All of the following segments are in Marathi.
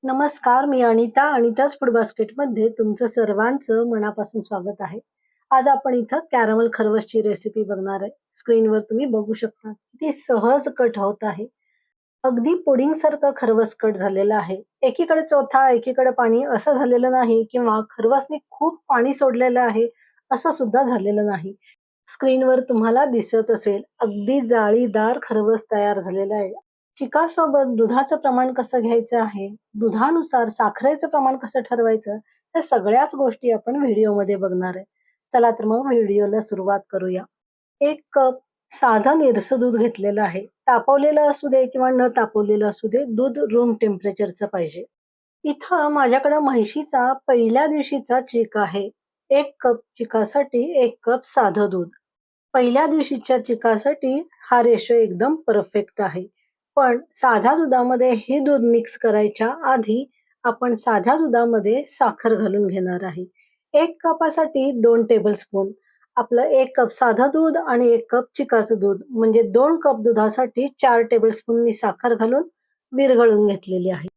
नमस्कार, मी अनिता. अनिताज फूड बास्केटमध्ये तुमचं सर्वांचं मनापासून स्वागत आहे. आज आपण इथं कॅरमल खरवसची रेसिपी बघणार आहे. स्क्रीनवर तुम्ही बघू शकता. ती सहज कट होत आहे. अगदी पुडिंगसारखं खरवस कट झालेलं आहे. एकीकडे चोथा, एकीकडे पाणी असं झालेलं नाही किंवा खरवसने खूप पाणी सोडलेलं आहे, असं सुद्धा झालेलं नाही. स्क्रीनवर तुम्हाला दिसत असेल, अगदी जाळीदार खरवस तयार झालेलं आहे. चिकासोबत दुधाचं प्रमाण कसं घ्यायचं आहे, दुधानुसार साखरेचं प्रमाण कसं ठरवायचं, या सगळ्याच गोष्टी आपण व्हिडिओमध्ये बघणार आहे. चला तर मग व्हिडिओला सुरुवात करूया. 1 कप साधं निरसं दूध घेतलेलं आहे. तापवलेलं असू दे किंवा न तापवलेलं असू दे, दूध रूम टेम्परेचरचं पाहिजे. इथं माझ्याकडं म्हैशीचा पहिल्या दिवशीचा चीक आहे. 1 कप चिकासाठी 1 कप साधं दूध. पहिल्या दिवशीच्या चिकासाठी हा रेशो एकदम परफेक्ट आहे. पण साध्या दुधामध्ये हे दूध मिक्स करायच्या आधी आपण साध्या दुधामध्ये साखर घालून घेणार आहे. 1 कपासाठी 2 टेबलस्पून. आपलं 1 कप साधं दूध आणि 1 कप चिकाचं दूध म्हणजे 2 कप दुधासाठी 4 टेबलस्पून मी साखर घालून विरघळून घेतलेली आहे.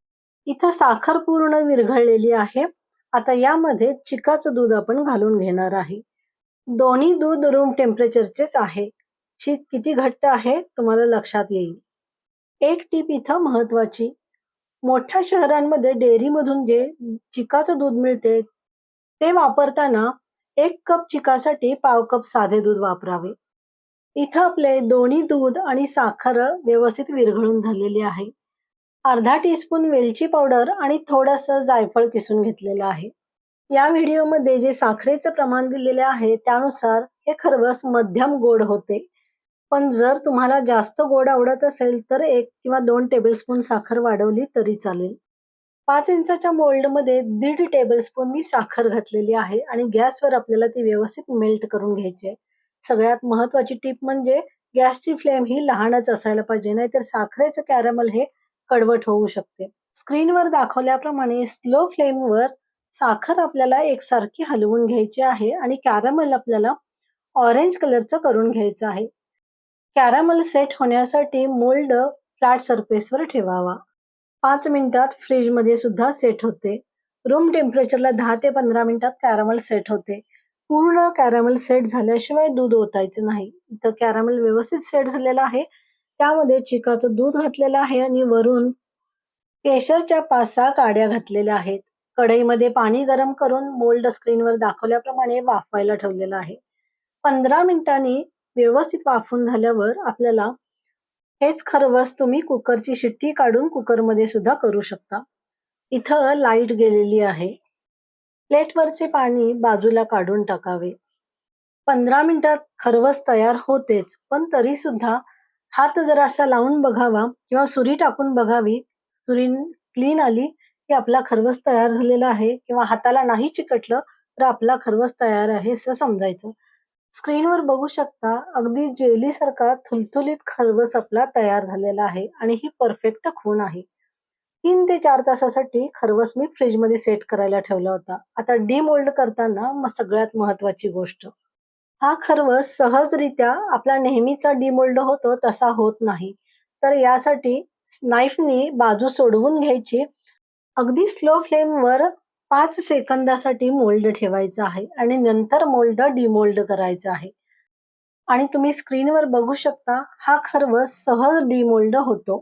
इथं साखर पूर्ण विरघळलेली आहे. आता यामध्ये चिकाचं दूध आपण घालून घेणार आहे. दोन्ही दूध रूम टेम्परेचरचेच आहे. चीक किती घट्ट आहे तुम्हाला लक्षात येईल. एक टीप इथं महत्वाची. मोठ्या शहरांमध्ये डेअरीमधून जे चिकाचं दूध मिळते ते वापरताना 1 कप चिकासाठी पाव कप साधे दूध वापरावे. इथं आपले दोन्ही दूध आणि साखर व्यवस्थित विरघळून झालेली आहे. अर्धा टीस्पून वेलची पावडर आणि थोडंसं जायफळ किसून घेतलेलं आहे. या व्हिडिओमध्ये जे साखरेचं प्रमाण दिलेले आहे त्यानुसार हे खरवस मध्यम गोड होते. पण जर तुम्हाला जास्त गोड आवडत असेल तर 1 किंवा 2 टेबलस्पून साखर वाढवली तरी चालेल. 5 इंचाच्या मोल्डमध्ये 1.5 टेबलस्पून मी साखर घातलेली आहे आणि गॅसवर आपल्याला ती व्यवस्थित मेल्ट करून घ्यायची आहे. सगळ्यात महत्वाची टीप म्हणजे गॅसची फ्लेम ही लहानच असायला पाहिजे, नाहीतर साखरेचं कॅरमल हे कडवट होऊ शकते. स्क्रीनवर दाखवल्याप्रमाणे स्लो फ्लेमवर साखर आपल्याला एकसारखी हलवून घ्यायची आहे आणि कॅरमल आपल्याला ऑरेंज कलरचं करून घ्यायचं आहे. कॅरमल सेट होण्यासाठी मोल्ड फ्लॅट सरफेसवर ठेवावा. 5 मिनिटात फ्रीजमध्ये सुद्धा सेट होते. रूम टेम्परेचरला 10 ते 15 मिनिटात कॅरमल सेट होते. पूर्ण कॅरमल सेट झाल्याशिवाय दूध ओतायचं नाही. इथं कॅरमल व्यवस्थित सेट झालेलं आहे. त्यामध्ये चिकाचं दूध घातलेलं आहे आणि वरून केशरच्या 5-6 काड्या घातलेल्या आहेत. कढईमध्ये पाणी गरम करून मोल्ड स्क्रीनवर दाखवल्याप्रमाणे वाफवायला ठेवलेलं आहे. 15 मिनिटांनी व्यवस्थित वाफून झाल्यावर आपल्याला हेच खरवस तुम्ही कुकरची शिट्टी काढून कुकरमध्ये सुद्धा करू शकता. इथं लाईट गेलेली आहे. प्लेटवरचे पाणी बाजूला काढून टाकावे. 15 मिनिटात खरवस तयार होतेच, पण तरी सुद्धा हात जरासा लावून बघावा किंवा सुरी टाकून बघावी. सुरी क्लीन आली की आपला खरवस तयार झालेला आहे किंवा हाताला नाही चिकटलं तर आपला खरवस तयार आहे असं समजायचं. स्क्रीनवर बघू शकता अगदी जेलीसारखा थुलथुलीत खरवस आपला तयार झालेला आहे आणि ही परफेक्ट खूण आहे. 3 ते 4 तासासाठी खरवस मी फ्रीजमध्ये सेट करायला ठेवला होता. आता डिमोल्ड करताना मग सगळ्यात महत्वाची गोष्ट. हा खरवस सहजरित्या आपला नेहमीचा डिमोल्ड होतो तसा होत नाही. तर यासाठी नाईफनी बाजू सोडवून घ्यायची. अगदी स्लो फ्लेमवर 5 सेकंदासाठी मोल्ड ठेवायचा आहे आणि नंतर मोल्ड डिमोल्ड करायचा आहे. आणि तुम्ही स्क्रीनवर बघू शकता हा खरवस सहज डिमोल्ड होतो.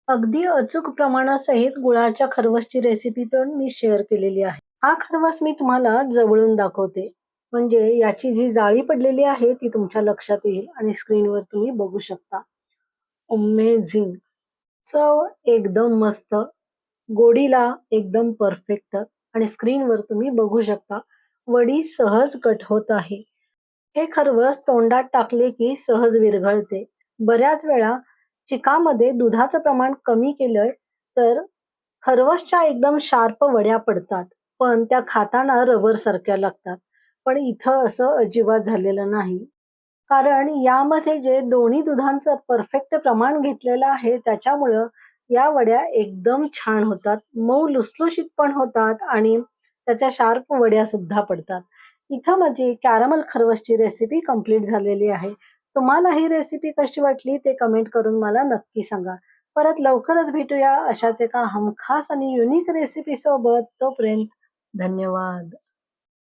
अगदी अचूक प्रमाणासहित गुळाच्या खरवसची रेसिपी पण मी शेअर केलेली आहे. हा खरवस मी तुम्हाला जवळून दाखवते. म्हणजे याची जी जाळी पडलेली आहे ती तुमच्या लक्षात येईल आणि स्क्रीनवर तुम्ही बघू शकता. अमेझिंग! चव एकदम मस्त, गोडीला एकदम परफेक्ट आणि स्क्रीनवर तुम्ही बघू शकता वडी सहज कट होत आहे. हे खरवस तोंडात टाकले की सहज विरघळते. बऱ्याच वेळा चिकामध्ये दुधाचं प्रमाण कमी केलंय तर खरवसच्या एकदम शार्प वड्या पडतात, पण त्या खाताना रबर सारख्या लागतात. पण इथं असं अजिबात झालेलं नाही. कारण यामध्ये जे दोन्ही दुधांचं परफेक्ट प्रमाण घेतलेलं आहे त्याच्यामुळं या वड्या एकदम छान होतात. मऊ लुसलुशीत पण होतात आणि त्याच्या शार्प वड्या सुद्धा पडतात. इथं माझी कॅरमल खरवसची रेसिपी कंप्लीट झालेली आहे. तुम्हाला ही रेसिपी कशी वाटली ते कमेंट करून मला नक्की सांगा. परत लवकरच भेटूया अशाच एका हमखास आणि युनिक रेसिपी सोबत. तोपर्यंत धन्यवाद.